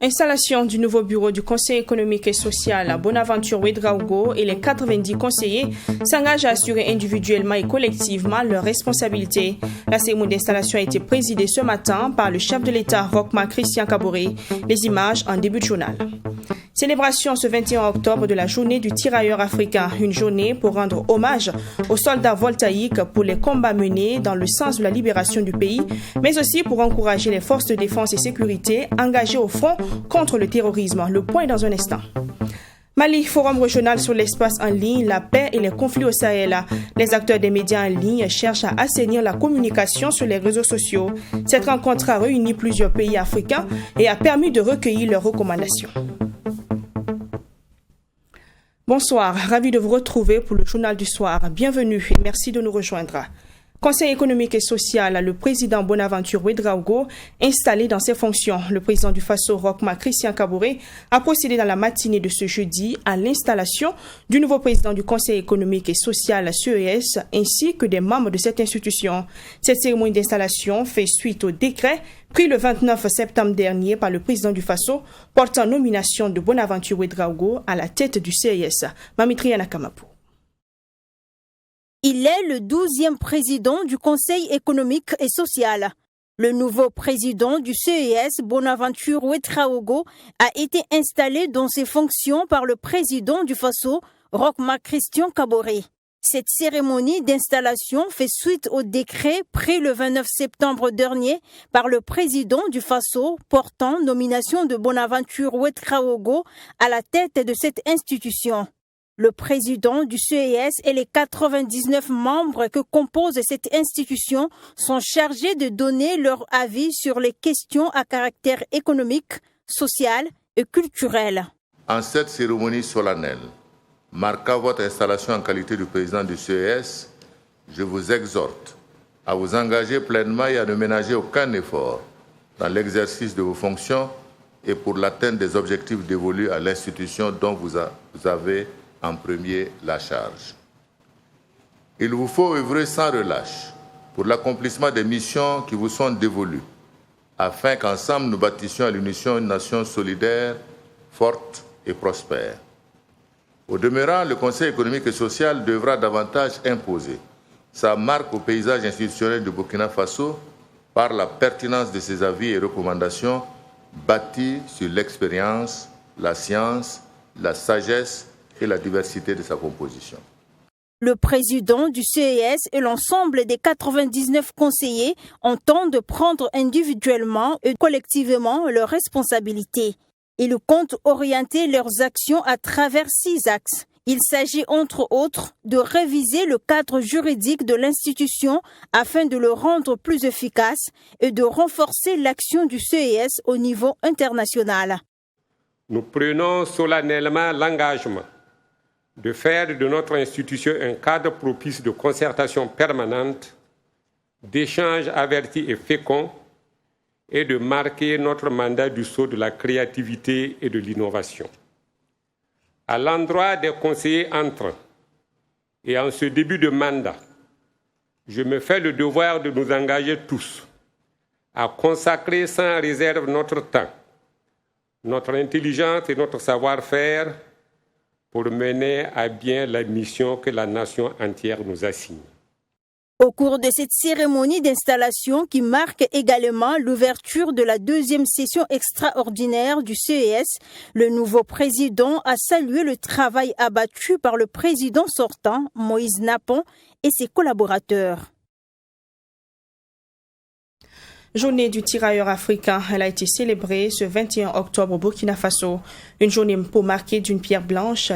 Installation du nouveau bureau du Conseil économique et social à Bonaventure Ouédraogo et les 90 conseillers s'engagent à assurer individuellement et collectivement leurs responsabilités. La cérémonie d'installation a été présidée ce matin par le chef de l'État, Roch-Marc Christian Kaboré. Les images en début de journal. Célébration ce 21 octobre de la journée du tirailleur africain, une journée pour rendre hommage aux soldats voltaïques pour les combats menés dans le sens de la libération du pays, mais aussi pour encourager les forces de défense et sécurité engagées au front contre le terrorisme. Le point dans un instant. Mali, forum régional sur l'espace en ligne, la paix et les conflits au Sahel. Les acteurs des médias en ligne cherchent à assainir la communication sur les réseaux sociaux. Cette rencontre a réuni plusieurs pays africains et a permis de recueillir leurs recommandations. Bonsoir, ravi de vous retrouver pour le journal du soir. Bienvenue et merci de nous rejoindre. Conseil économique et social, le président Bonaventure Ouédraogo, installé dans ses fonctions. Le président du Faso, Roch-Marc Christian Kaboré, a procédé dans la matinée de ce jeudi à l'installation du nouveau président du Conseil économique et social, CES, ainsi que des membres de cette institution. Cette cérémonie d'installation fait suite au décret pris le 29 septembre dernier par le président du Faso, portant nomination de Bonaventure Ouédraogo à la tête du CES. Mamitriana Kamapo. Il est le 12e président du Conseil économique et social. Le nouveau président du CES, Bonaventure Ouédraogo, a été installé dans ses fonctions par le président du Faso, Roch-Marc Christian Kaboré. Cette cérémonie d'installation fait suite au décret pris le 29 septembre dernier par le président du Faso portant nomination de Bonaventure Ouédraogo à la tête de cette institution. Le président du CES et les 99 membres que compose cette institution sont chargés de donner leur avis sur les questions à caractère économique, social et culturel. En cette cérémonie solennelle, marquant votre installation en qualité de président du CES, je vous exhorte à vous engager pleinement et à ne ménager aucun effort dans l'exercice de vos fonctions et pour l'atteinte des objectifs dévolus à l'institution dont vous avez en premier la charge. Il vous faut œuvrer sans relâche pour l'accomplissement des missions qui vous sont dévolues, afin qu'ensemble nous bâtissions à l'unisson une nation solidaire, forte et prospère. Au demeurant, le Conseil économique et social devra davantage imposer sa marque au paysage institutionnel du Burkina Faso par la pertinence de ses avis et recommandations bâtis sur l'expérience, la science, la sagesse et la diversité de sa composition. Le président du CES et l'ensemble des 99 conseillers entendent prendre individuellement et collectivement leurs responsabilités. Ils comptent orienter leurs actions à travers 6 axes. Il s'agit entre autres de réviser le cadre juridique de l'institution afin de le rendre plus efficace et de renforcer l'action du CES au niveau international. Nous prenons solennellement l'engagement de faire de notre institution un cadre propice de concertation permanente, d'échanges avertis et féconds, et de marquer notre mandat du sceau de la créativité et de l'innovation. À l'endroit des conseillers entrants et en ce début de mandat, je me fais le devoir de nous engager tous à consacrer sans réserve notre temps, notre intelligence et notre savoir-faire pour mener à bien la mission que la nation entière nous assigne. Au cours de cette cérémonie d'installation qui marque également l'ouverture de la 2e session extraordinaire du CES, le nouveau président a salué le travail abattu par le président sortant, Moïse Napon, et ses collaborateurs. Journée du tirailleur africain, elle a été célébrée ce 21 octobre au Burkina Faso. Une journée marquée d'une pierre blanche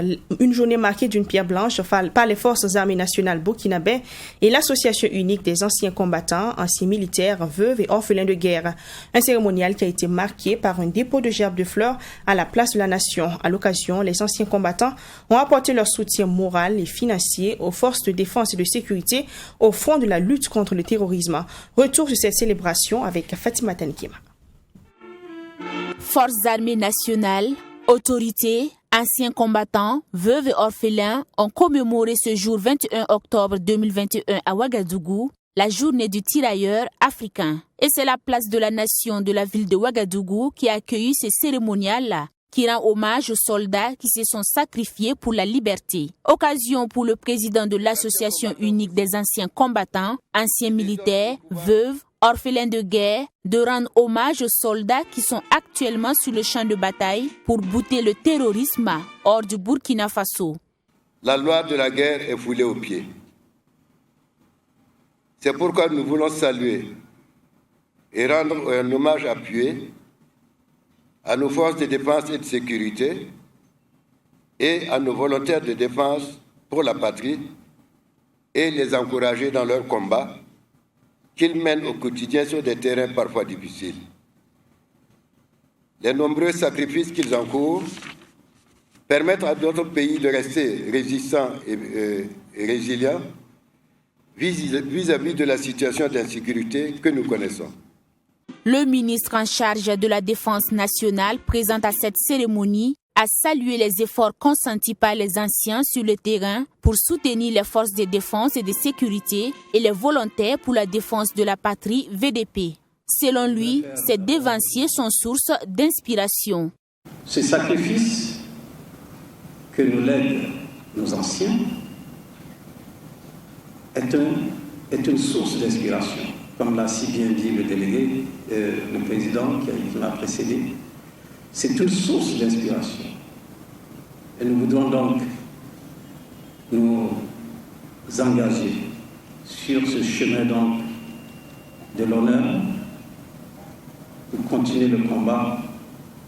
par les forces armées nationales burkinabè et l'association unique des anciens combattants, anciens militaires, veuves et orphelins de guerre. Un cérémonial qui a été marqué par un dépôt de gerbes de fleurs à la place de la Nation. À l'occasion, les anciens combattants ont apporté leur soutien moral et financier aux forces de défense et de sécurité au front de la lutte contre le terrorisme. Retour sur cette célébration avec Fatima Tankima. Forces armées nationales, autorités, anciens combattants, veuves et orphelins ont commémoré ce jour 21 octobre 2021 à Ouagadougou la journée du tirailleur africain. Et c'est la place de la Nation de la ville de Ouagadougou qui a accueilli ce cérémonial-là, qui rend hommage aux soldats qui se sont sacrifiés pour la liberté. Occasion pour le président de l'Association unique des anciens combattants, anciens militaires, veuves, orphelins de guerre, de rendre hommage aux soldats qui sont actuellement sur le champ de bataille pour bouter le terrorisme hors du Burkina Faso. La loi de la guerre est foulée aux pieds. C'est pourquoi nous voulons saluer et rendre un hommage appuyé à nos forces de défense et de sécurité et à nos volontaires de défense pour la patrie et les encourager dans leur combat qu'ils mènent au quotidien sur des terrains parfois difficiles. Les nombreux sacrifices qu'ils encourent permettent à d'autres pays de rester résistants et résilients vis-à-vis de la situation d'insécurité que nous connaissons. Le ministre en charge de la Défense nationale, présent à cette cérémonie, a salué les efforts consentis par les anciens sur le terrain pour soutenir les forces de défense et de sécurité et les volontaires pour la défense de la patrie VDP. Selon lui, ces dévanciers sont source d'inspiration. Ce sacrifice que nous lèguent nos anciens est une source d'inspiration. Comme l'a si bien dit le délégué, le président qui m'a précédé, c'est une source d'inspiration. Et nous voudrons donc nous engager sur ce chemin donc de l'honneur pour continuer le combat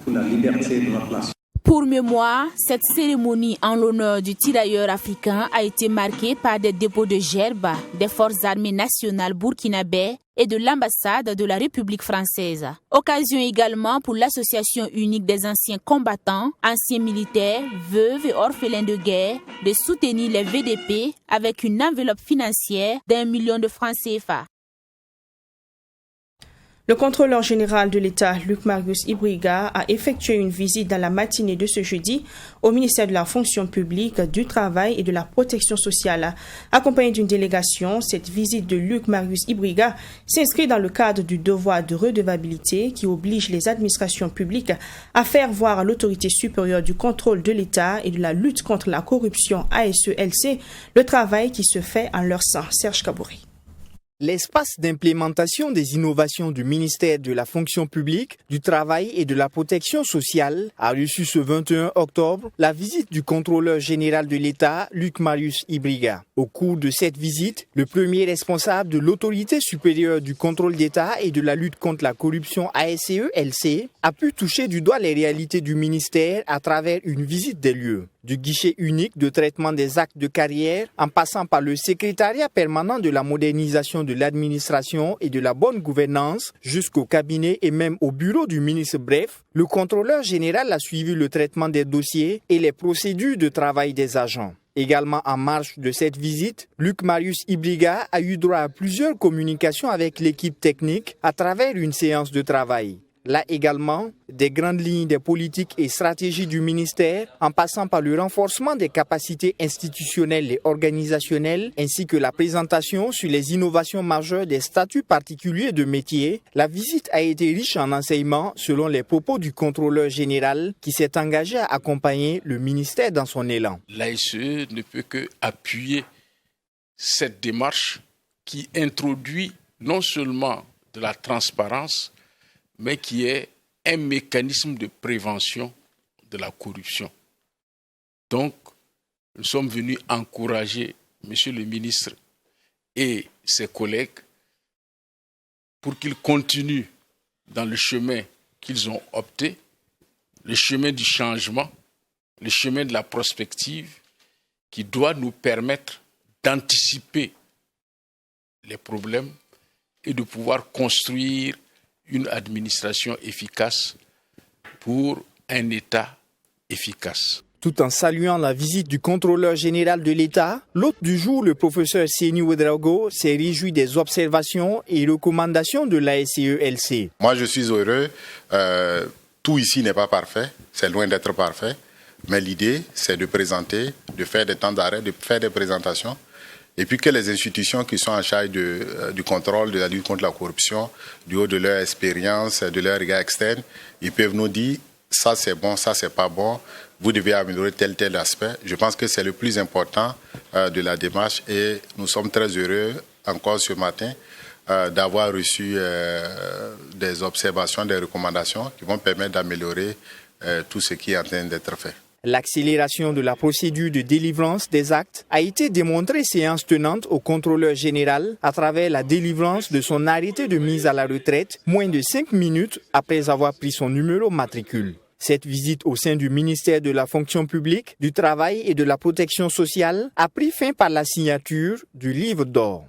pour la liberté de notre nation. Pour mémoire, cette cérémonie en l'honneur du tirailleur africain a été marquée par des dépôts de gerbes des forces armées nationales burkinabè et de l'ambassade de la République française. Occasion également pour l'Association unique des anciens combattants, anciens militaires, veuves et orphelins de guerre de soutenir les VDP avec une enveloppe financière d'1 million de francs CFA. Le contrôleur général de l'État, Luc Marius Ibriga, a effectué une visite dans la matinée de ce jeudi au ministère de la Fonction publique, du Travail et de la Protection sociale. Accompagné d'une délégation, cette visite de Luc Marius Ibriga s'inscrit dans le cadre du devoir de redevabilité qui oblige les administrations publiques à faire voir à l'autorité supérieure du contrôle de l'État et de la lutte contre la corruption ASELC le travail qui se fait en leur sein. Serge Kabouri. L'espace d'implémentation des innovations du ministère de la Fonction publique, du Travail et de la Protection sociale a reçu ce 21 octobre la visite du contrôleur général de l'État, Luc Marius Ibriga. Au cours de cette visite, le premier responsable de l'autorité supérieure du contrôle d'État et de la lutte contre la corruption ASELC a pu toucher du doigt les réalités du ministère à travers une visite des lieux. Du guichet unique de traitement des actes de carrière, en passant par le secrétariat permanent de la modernisation de l'administration et de la bonne gouvernance, jusqu'au cabinet et même au bureau du ministre. Bref, le contrôleur général a suivi le traitement des dossiers et les procédures de travail des agents. Également en marge de cette visite, Luc Marius Ibriga a eu droit à plusieurs communications avec l'équipe technique à travers une séance de travail. Là également, des grandes lignes des politiques et stratégies du ministère, en passant par le renforcement des capacités institutionnelles et organisationnelles, ainsi que la présentation sur les innovations majeures des statuts particuliers de métier, la visite a été riche en enseignements selon les propos du contrôleur général qui s'est engagé à accompagner le ministère dans son élan. L'ASE ne peut qu'appuyer cette démarche qui introduit non seulement de la transparence, mais qui est un mécanisme de prévention de la corruption. Donc, nous sommes venus encourager M. le ministre et ses collègues pour qu'ils continuent dans le chemin qu'ils ont opté, le chemin du changement, le chemin de la prospective, qui doit nous permettre d'anticiper les problèmes et de pouvoir construire une administration efficace pour un État efficace. Tout en saluant la visite du contrôleur général de l'État, l'hôte du jour, le professeur Seni Ouedraogo, s'est réjoui des observations et recommandations de l'ASCE-LC. Moi, je suis heureux. Tout ici n'est pas parfait, c'est loin d'être parfait. Mais l'idée, c'est de présenter, de faire des temps d'arrêt, de faire des présentations. Et puis que les institutions qui sont en charge du contrôle de la lutte contre la corruption, du haut de leur expérience, de leur regard externe, ils peuvent nous dire ça c'est bon, ça c'est pas bon, vous devez améliorer tel aspect. Je pense que c'est le plus important de la démarche et nous sommes très heureux encore ce matin d'avoir reçu des observations, des recommandations qui vont permettre d'améliorer tout ce qui est en train d'être fait. L'accélération de la procédure de délivrance des actes a été démontrée séance tenante au contrôleur général à travers la délivrance de son arrêté de mise à la retraite moins de 5 minutes après avoir pris son numéro matricule. Cette visite au sein du ministère de la fonction publique, du travail et de la protection sociale a pris fin par la signature du livre d'or.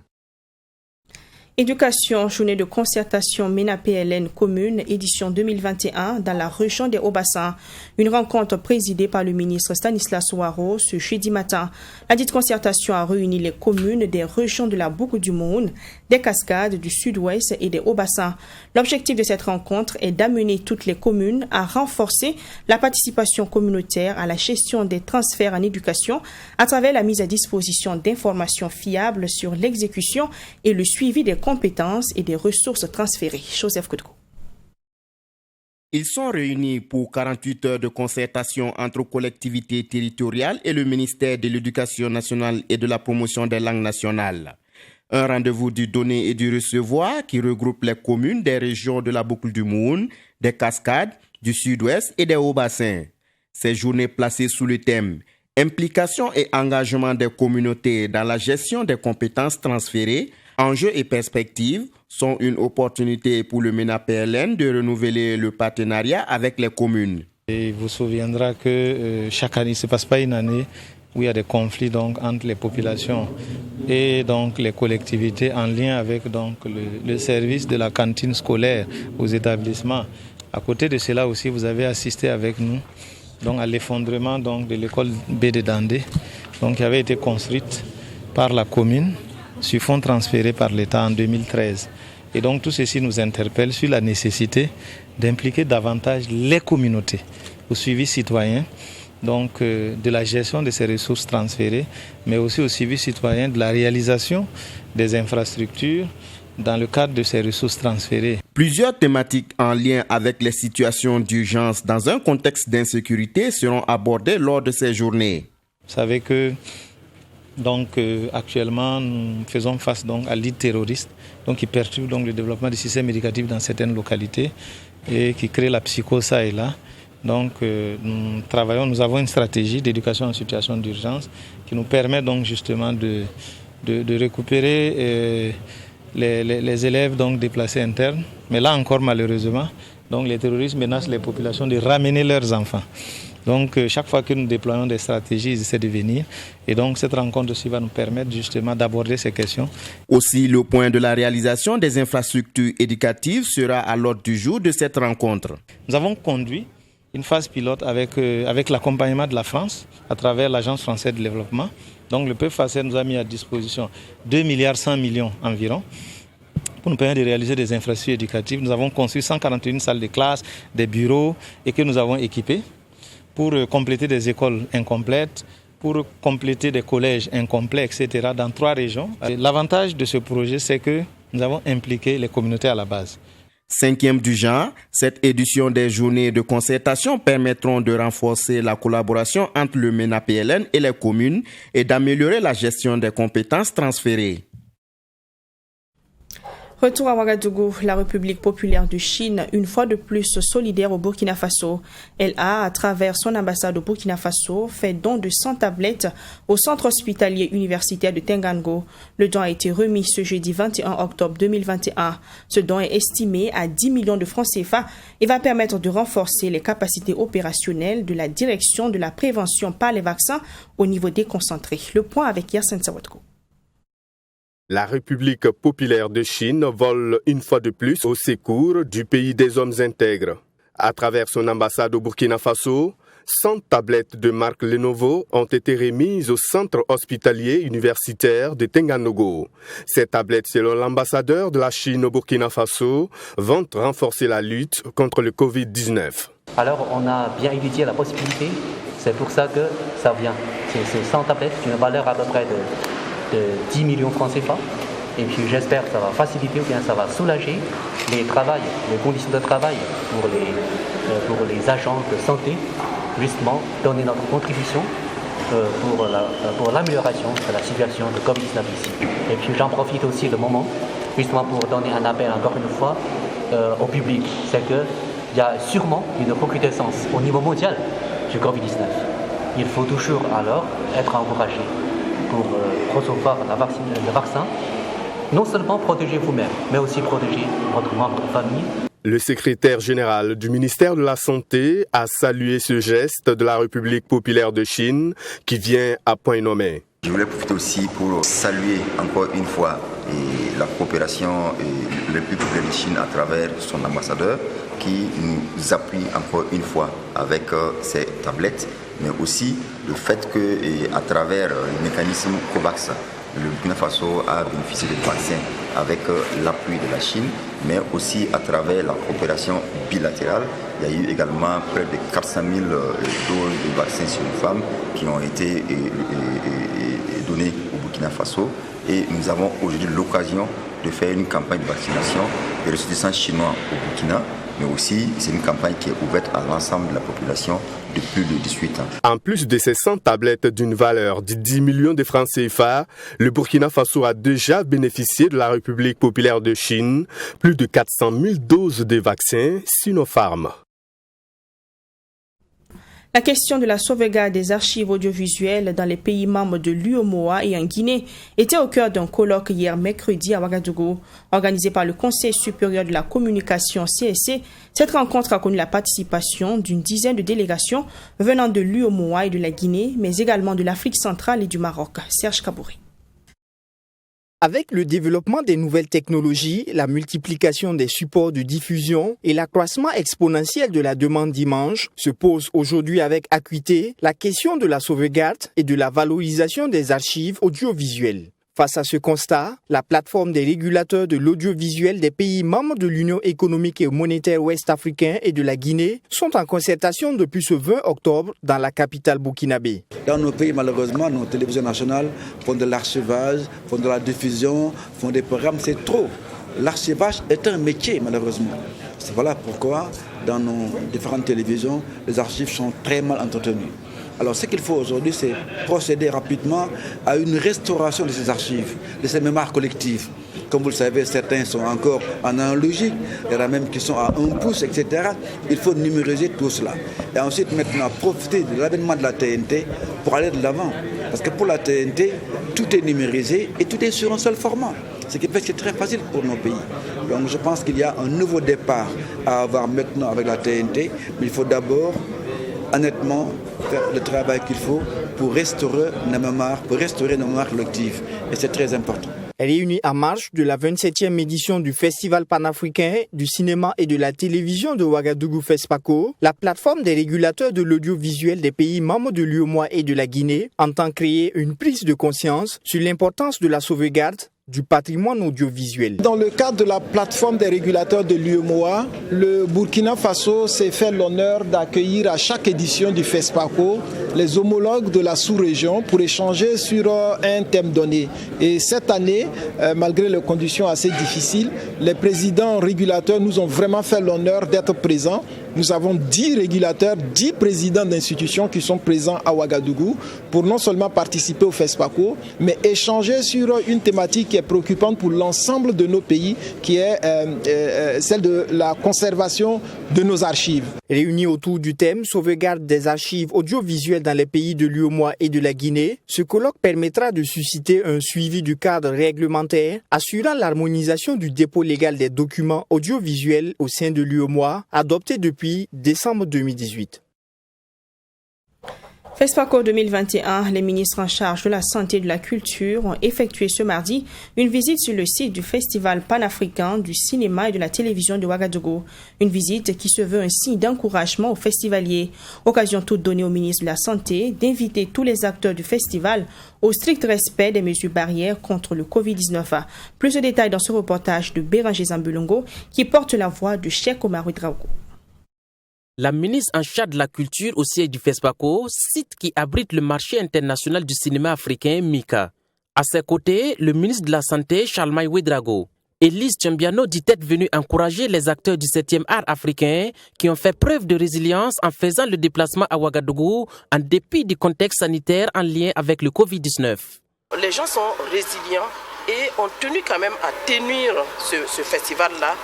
Éducation, journée de concertation MENA-PLN commune, édition 2021 dans la région des Hauts-Bassins. Une rencontre présidée par le ministre Stanislas Ouaro ce jeudi matin. La dite concertation a réuni les communes des régions de la Boucle du Monde, des Cascades, du Sud-Ouest et des Hauts-Bassins. L'objectif de cette rencontre est d'amener toutes les communes à renforcer la participation communautaire à la gestion des transferts en éducation à travers la mise à disposition d'informations fiables sur l'exécution et le suivi des compétences et des ressources transférées. Joseph Koudko. Ils sont réunis pour 48 heures de concertation entre collectivités territoriales et le ministère de l'Éducation nationale et de la promotion des langues nationales. Un rendez-vous du donner et du recevoir qui regroupe les communes des régions de la Boucle du Monde, des Cascades, du Sud-Ouest et des Hauts-Bassins. Ces journées placées sous le thème « Implication et engagement des communautés dans la gestion des compétences transférées, enjeux et perspectives » sont une opportunité pour le MENA-PLN de renouveler le partenariat avec les communes. Il vous souviendra que chaque année, il ne se passe pas une année où il y a des conflits donc, entre les populations et donc, les collectivités en lien avec donc, le service de la cantine scolaire aux établissements. À côté de cela aussi, vous avez assisté avec nous donc, à l'effondrement donc, de l'école B de Dandé, donc, qui avait été construite par la commune sur fonds transférés par l'État en 2013. Et donc tout ceci nous interpelle sur la nécessité d'impliquer davantage les communautés au suivi citoyen, donc de la gestion de ces ressources transférées, mais aussi au suivi citoyen de la réalisation des infrastructures dans le cadre de ces ressources transférées. Plusieurs thématiques en lien avec les situations d'urgence dans un contexte d'insécurité seront abordées lors de ces journées. Vous savez que donc, actuellement, nous faisons face donc, à l'île terroriste qui perturbe donc, le développement du système éducatif dans certaines localités et qui crée la psychose ça et là. Donc, nous avons une stratégie d'éducation en situation d'urgence qui nous permet donc, justement de récupérer les élèves donc, déplacés internes. Mais là encore, malheureusement, donc, les terroristes menacent les populations de ramener leurs enfants. Donc, chaque fois que nous déployons des stratégies, ils essaient de venir. Et donc, cette rencontre aussi va nous permettre justement d'aborder ces questions. Aussi, le point de la réalisation des infrastructures éducatives sera à l'ordre du jour de cette rencontre. Nous avons conduit une phase pilote avec l'accompagnement de la France à travers l'Agence française de développement. Donc, le peuple français nous a mis à disposition 2,1 milliards environ pour nous permettre de réaliser des infrastructures éducatives. Nous avons construit 141 salles de classe, des bureaux et que nous avons équipés pour compléter des écoles incomplètes, pour compléter des collèges incomplets, etc. dans 3 régions. L'avantage de ce projet, c'est que nous avons impliqué les communautés à la base. 5e du genre, cette édition des journées de concertation permettront de renforcer la collaboration entre le MENA-PLN et les communes et d'améliorer la gestion des compétences transférées. Retour à Ouagadougou, la République populaire de Chine, une fois de plus solidaire au Burkina Faso. Elle a, à travers son ambassade au Burkina Faso, fait don de 100 tablettes au centre hospitalier universitaire de Tengango. Le don a été remis ce jeudi 21 octobre 2021. Ce don est estimé à 10 millions de francs CFA et va permettre de renforcer les capacités opérationnelles de la direction de la prévention par les vaccins au niveau déconcentré. Le point avec Yassine Sawatko. La République populaire de Chine vole une fois de plus au secours du pays des hommes intègres. À travers son ambassade au Burkina Faso, 100 tablettes de marque Lenovo ont été remises au centre hospitalier universitaire de Tengango. Ces tablettes, selon l'ambassadeur de la Chine au Burkina Faso, vont renforcer la lutte contre le Covid-19. Alors on a bien étudié la possibilité, c'est pour ça que ça vient. C'est 100 tablettes d'une valeur à peu près de 10 millions francs CFA. Et puis j'espère que ça va faciliter ou bien ça va soulager les conditions de travail pour les agents de santé, justement donner notre contribution pour l'amélioration de la situation de Covid-19 ici. Et puis j'en profite aussi le moment, justement pour donner un appel encore une fois au public. C'est qu'il y a sûrement une recrudescence au niveau mondial du Covid-19. Il faut toujours alors être encouragé pour recevoir le vaccin, non seulement protéger vous-même, mais aussi protéger votre membre de famille. Le secrétaire général du ministère de la Santé a salué ce geste de la République populaire de Chine qui vient à point nommé. Je voulais profiter aussi pour saluer encore une fois la coopération de la République populaire de Chine à travers son ambassadeur qui nous appuie encore une fois avec ces tablettes, mais aussi le fait qu'à travers le mécanisme COVAX, le Burkina Faso a bénéficié de vaccins avec l'appui de la Chine, mais aussi à travers la coopération bilatérale. Il y a eu également près de 400 000 doses de vaccins sur les femmes qui ont été données au Burkina Faso. Et nous avons aujourd'hui l'occasion de faire une campagne de vaccination des ressortissants chinois au Burkina, mais aussi c'est une campagne qui est ouverte à l'ensemble de la population de plus de 18 ans. En plus de ces 100 tablettes d'une valeur de 10 millions de francs CFA, le Burkina Faso a déjà bénéficié de la République populaire de Chine plus de 400 000 doses de vaccins Sinopharm. La question de la sauvegarde des archives audiovisuelles dans les pays membres de l'UEMOA et en Guinée était au cœur d'un colloque hier mercredi à Ouagadougou. Organisé par le Conseil supérieur de la communication CSC, cette rencontre a connu la participation d'une dizaine de délégations venant de l'UEMOA et de la Guinée, mais également de l'Afrique centrale et du Maroc. Serge Kabouri. Avec le développement des nouvelles technologies, la multiplication des supports de diffusion et l'accroissement exponentiel de la demande d'images, se pose aujourd'hui avec acuité la question de la sauvegarde et de la valorisation des archives audiovisuelles. Face à ce constat, la plateforme des régulateurs de l'audiovisuel des pays membres de l'Union économique et monétaire ouest-africaine et de la Guinée sont en concertation depuis ce 20 octobre dans la capitale burkinabé. Dans nos pays, malheureusement, nos télévisions nationales font de l'archivage, font de la diffusion, font des programmes, c'est trop. L'archivage est un métier, malheureusement. C'est voilà pourquoi, dans nos différentes télévisions, les archives sont très mal entretenues. Alors ce qu'il faut aujourd'hui, c'est procéder rapidement à une restauration de ces archives, de ces mémoires collectives. Comme vous le savez, certains sont encore en analogique, il y en a même qui sont à 1 pouce, etc. Il faut numériser tout cela. Et ensuite, maintenant, profiter de l'avènement de la TNT pour aller de l'avant. Parce que pour la TNT, tout est numérisé et tout est sur un seul format. Ce qui fait que c'est très facile pour nos pays. Donc je pense qu'il y a un nouveau départ à avoir maintenant avec la TNT, mais il faut d'abord honnêtement faire le travail qu'il faut pour restaurer nos mémoires collectives. Et c'est très important. Réunie en marge de la 27e édition du Festival panafricain du cinéma et de la télévision de Ouagadougou FESPACO, la plateforme des régulateurs de l'audiovisuel des pays membres de l'UEMOA et de la Guinée entend créer une prise de conscience sur l'importance de la sauvegarde du patrimoine audiovisuel. Dans le cadre de la plateforme des régulateurs de l'UEMOA, le Burkina Faso s'est fait l'honneur d'accueillir à chaque édition du FESPACO les homologues de la sous-région pour échanger sur un thème donné. Et cette année, malgré les conditions assez difficiles, les présidents régulateurs nous ont vraiment fait l'honneur d'être présents nous avons 10 régulateurs, 10 présidents d'institutions qui sont présents à Ouagadougou pour non seulement participer au FESPACO, mais échanger sur une thématique qui est préoccupante pour l'ensemble de nos pays, qui est celle de la conservation de nos archives. Réunis autour du thème sauvegarde des archives audiovisuelles dans les pays de l'UEMOA et de la Guinée, ce colloque permettra de susciter un suivi du cadre réglementaire, assurant l'harmonisation du dépôt légal des documents audiovisuels au sein de l'UEMOA, adopté depuis décembre 2018. FESPACO 2021, les ministres en charge de la santé et de la culture ont effectué ce mardi une visite sur le site du Festival panafricain du cinéma et de la télévision de Ouagadougou. Une visite qui se veut un signe d'encouragement aux festivaliers. Occasion toute donnée au ministre de la Santé d'inviter tous les acteurs du festival au strict respect des mesures barrières contre le Covid-19. Plus de détails dans ce reportage de Béranger Zambulongo qui porte la voix de Cheikh Omar Ouedraogo. La ministre en charge de la culture au siège du FESPACO, site qui abrite le marché international du cinéma africain MICA. À ses côtés, le ministre de la Santé, Charles Ouedraogo. Élise Tchembiano dit être venue encourager les acteurs du 7e art africain qui ont fait preuve de résilience en faisant le déplacement à Ouagadougou en dépit du contexte sanitaire en lien avec le Covid-19. Les gens sont résilients et ont tenu quand même à tenir ce festival-là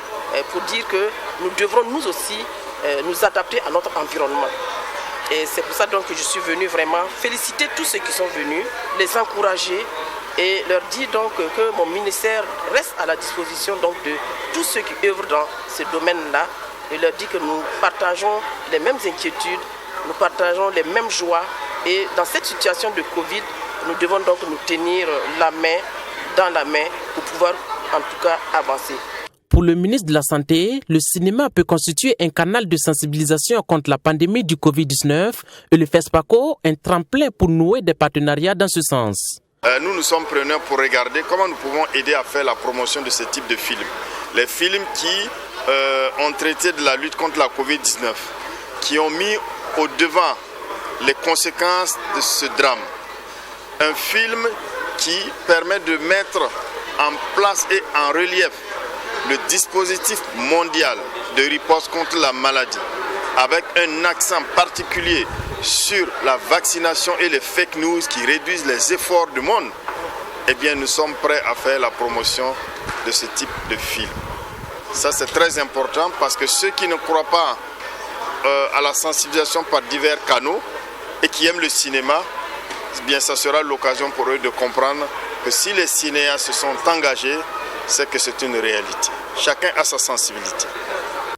pour dire que nous devrons nous aussi nous adapter à notre environnement. Et c'est pour ça donc que je suis venu vraiment féliciter tous ceux qui sont venus, les encourager et leur dire donc que mon ministère reste à la disposition donc de tous ceux qui œuvrent dans ce domaine-là et leur dire que nous partageons les mêmes inquiétudes, nous partageons les mêmes joies et dans cette situation de Covid, nous devons donc nous tenir la main dans la main pour pouvoir en tout cas avancer. Pour le ministre de la Santé, le cinéma peut constituer un canal de sensibilisation contre la pandémie du Covid-19 et le FESPACO un tremplin pour nouer des partenariats dans ce sens. Nous sommes preneurs pour regarder comment nous pouvons aider à faire la promotion de ce type de films. Les films qui ont traité de la lutte contre la Covid-19, qui ont mis au devant les conséquences de ce drame. Un film qui permet de mettre en place et en relief le dispositif mondial de riposte contre la maladie, avec un accent particulier sur la vaccination et les fake news qui réduisent les efforts du monde, eh bien nous sommes prêts à faire la promotion de ce type de film. Ça c'est très important parce que ceux qui ne croient pas à la sensibilisation par divers canaux et qui aiment le cinéma, eh bien ça sera l'occasion pour eux de comprendre que si les cinéastes se sont engagés, c'est que c'est une réalité. Chacun a sa sensibilité.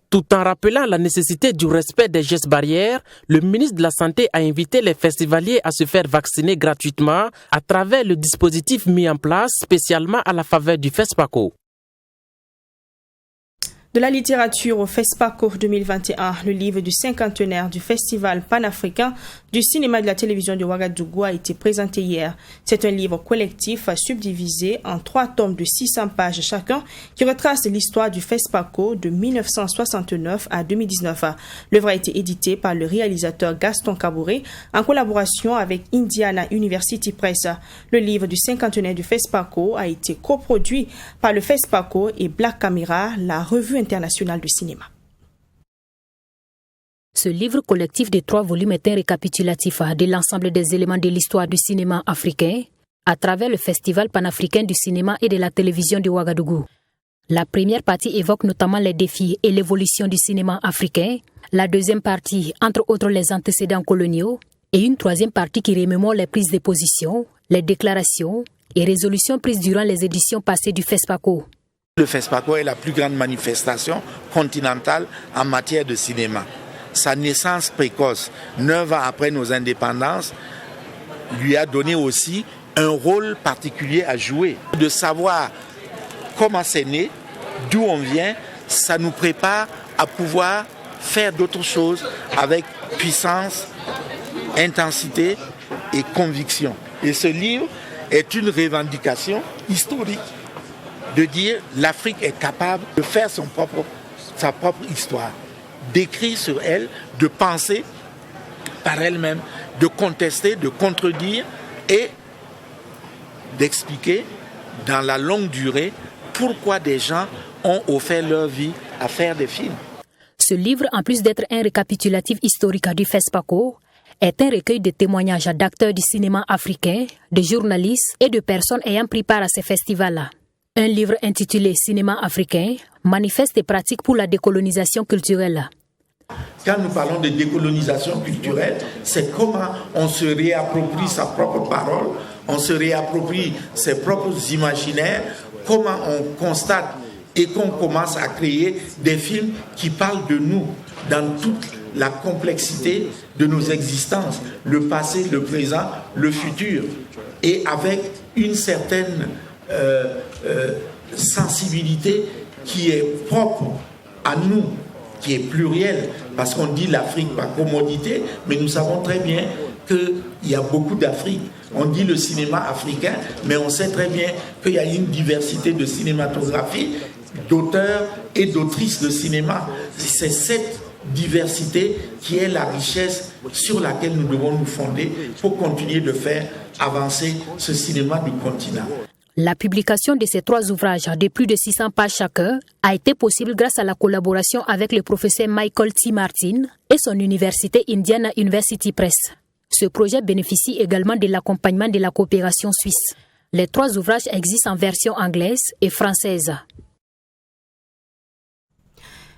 Tout en rappelant la nécessité du respect des gestes barrières, le ministre de la Santé a invité les festivaliers à se faire vacciner gratuitement à travers le dispositif mis en place spécialement à la faveur du FESPACO. De la littérature au FESPACO 2021, le livre du cinquantenaire du Festival panafricain du cinéma et de la télévision de Ouagadougou a été présenté hier. C'est un livre collectif subdivisé en 3 tomes de 600 pages chacun qui retrace l'histoire du FESPACO de 1969 à 2019. L'œuvre a été édité par le réalisateur Gaston Kabouré en collaboration avec Indiana University Press. Le livre du cinquantenaire du FESPACO a été coproduit par le FESPACO et Black Camera, la revue internationale du cinéma. Ce livre collectif de 3 volumes est un récapitulatif de l'ensemble des éléments de l'histoire du cinéma africain à travers le Festival panafricain du cinéma et de la télévision de Ouagadougou. La première partie évoque notamment les défis et l'évolution du cinéma africain, la deuxième partie, entre autres, les antécédents coloniaux, et une troisième partie qui remémore les prises de position, les déclarations et résolutions prises durant les éditions passées du FESPACO. Le FESPACO est la plus grande manifestation continentale en matière de cinéma. Sa naissance précoce, 9 ans après nos indépendances, lui a donné aussi un rôle particulier à jouer. De savoir comment c'est né, d'où on vient, ça nous prépare à pouvoir faire d'autres choses avec puissance, intensité et conviction. Et ce livre est une revendication historique de dire l'Afrique est capable de faire sa propre histoire, d'écrire sur elle, de penser par elle-même, de contester, de contredire et d'expliquer dans la longue durée pourquoi des gens ont offert leur vie à faire des films. Ce livre, en plus d'être un récapitulatif historique du FESPACO, est un recueil de témoignages d'acteurs du cinéma africain, de journalistes et de personnes ayant pris part à ces festivals-là. Un livre intitulé Cinéma africain manifeste des pratiques pour la décolonisation culturelle. Quand nous parlons de décolonisation culturelle, c'est comment on se réapproprie sa propre parole, on se réapproprie ses propres imaginaires, comment on constate et qu'on commence à créer des films qui parlent de nous dans toute la complexité de nos existences, le passé, le présent, le futur, et avec une certaine sensibilité qui est propre à nous, qui est plurielle, parce qu'on dit l'Afrique par commodité, mais nous savons très bien qu'il y a beaucoup d'Afrique. On dit le cinéma africain, mais on sait très bien qu'il y a une diversité de cinématographie, d'auteurs et d'autrices de cinéma. C'est cette diversité qui est la richesse sur laquelle nous devons nous fonder pour continuer de faire avancer ce cinéma du continent. La publication de ces 3 ouvrages de plus de 600 pages chacun a été possible grâce à la collaboration avec le professeur Michael T. Martin et son université Indiana University Press. Ce projet bénéficie également de l'accompagnement de la coopération suisse. Les 3 ouvrages existent en version anglaise et française.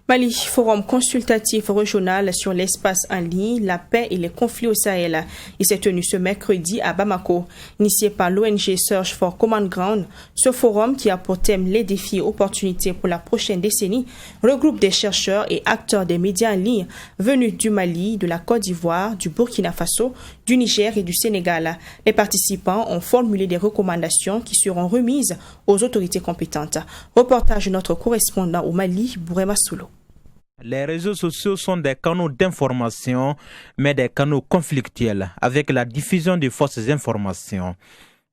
Mali, forum consultatif régional sur l'espace en ligne, la paix et les conflits au Sahel. Il s'est tenu ce mercredi à Bamako. Initié par l'ONG Search for Common Ground, ce forum, qui a pour thème les défis et opportunités pour la prochaine décennie, regroupe des chercheurs et acteurs des médias en ligne venus du Mali, de la Côte d'Ivoire, du Burkina Faso, du Niger et du Sénégal. Les participants ont formulé des recommandations qui seront remises aux autorités compétentes. Reportage de notre correspondant au Mali, Bourema Soulo. Les réseaux sociaux sont des canaux d'information, mais des canaux conflictuels, avec la diffusion de fausses informations.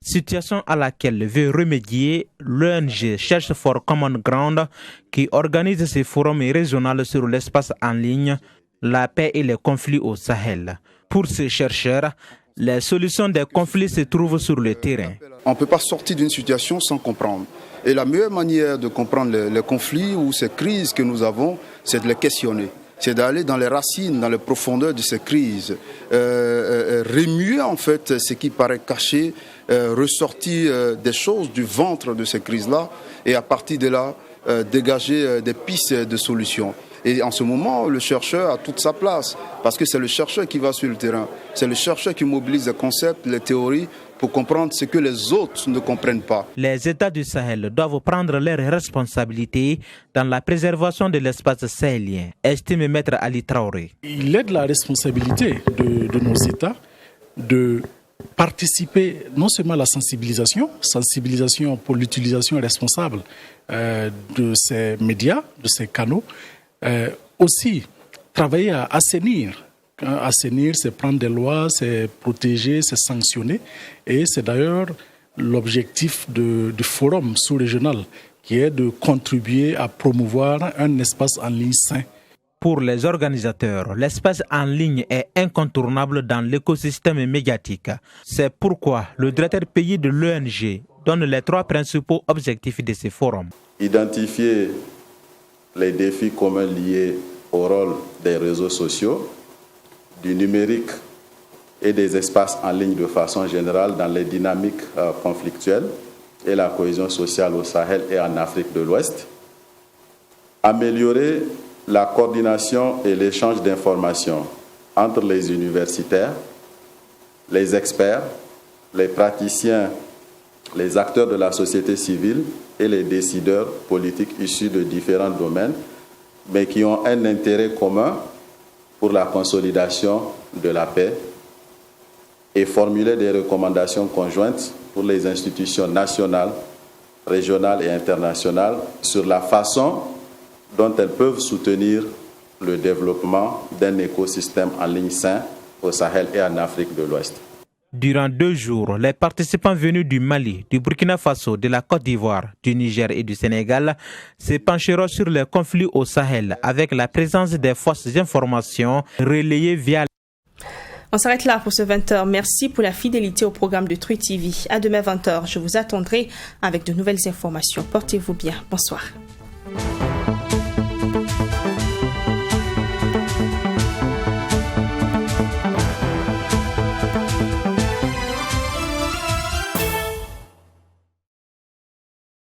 Situation à laquelle veut remédier l'ONG Search for Common Ground, qui organise ces forums régionaux sur l'espace en ligne, la paix et les conflits au Sahel. Pour ces chercheurs, les solutions des conflits se trouvent sur le terrain. On ne peut pas sortir d'une situation sans comprendre. Et la meilleure manière de comprendre les conflits ou ces crises que nous avons, c'est de les questionner. C'est d'aller dans les racines, dans les profondeurs de ces crises. Remuer en fait ce qui paraît caché, ressortir des choses du ventre de ces crises-là et à partir de là, dégager des pistes de solutions. Et en ce moment, le chercheur a toute sa place parce que c'est le chercheur qui va sur le terrain. C'est le chercheur qui mobilise les concepts, les théories pour comprendre ce que les autres ne comprennent pas. Les États du Sahel doivent prendre leurs responsabilités dans la préservation de l'espace sahélien, estime Maître Ali Traoré. Il est de la responsabilité de nos États de participer non seulement à la sensibilisation pour l'utilisation responsable de ces médias, de ces canaux, aussi travailler à assainir. Assainir, c'est prendre des lois, c'est protéger, c'est sanctionner. Et c'est d'ailleurs l'objectif du forum sous-régional, qui est de contribuer à promouvoir un espace en ligne sain. Pour les organisateurs, l'espace en ligne est incontournable dans l'écosystème médiatique. C'est pourquoi le directeur pays de l'ONG donne les 3 principaux objectifs de ce forum. Identifier les défis communs liés au rôle des réseaux sociaux, du numérique et des espaces en ligne de façon générale dans les dynamiques conflictuelles et la cohésion sociale au Sahel et en Afrique de l'Ouest. Améliorer la coordination et l'échange d'informations entre les universitaires, les experts, les praticiens, les acteurs de la société civile et les décideurs politiques issus de différents domaines, mais qui ont un intérêt commun pour la consolidation de la paix, et formuler des recommandations conjointes pour les institutions nationales, régionales et internationales sur la façon dont elles peuvent soutenir le développement d'un écosystème en ligne sain au Sahel et en Afrique de l'Ouest. Durant 2 jours, les participants venus du Mali, du Burkina Faso, de la Côte d'Ivoire, du Niger et du Sénégal se pencheront sur les conflits au Sahel avec la présence des fausses informations relayées via... On s'arrête là pour ce 20h. Merci pour la fidélité au programme de Truy TV. À demain 20h, je vous attendrai avec de nouvelles informations. Portez-vous bien. Bonsoir.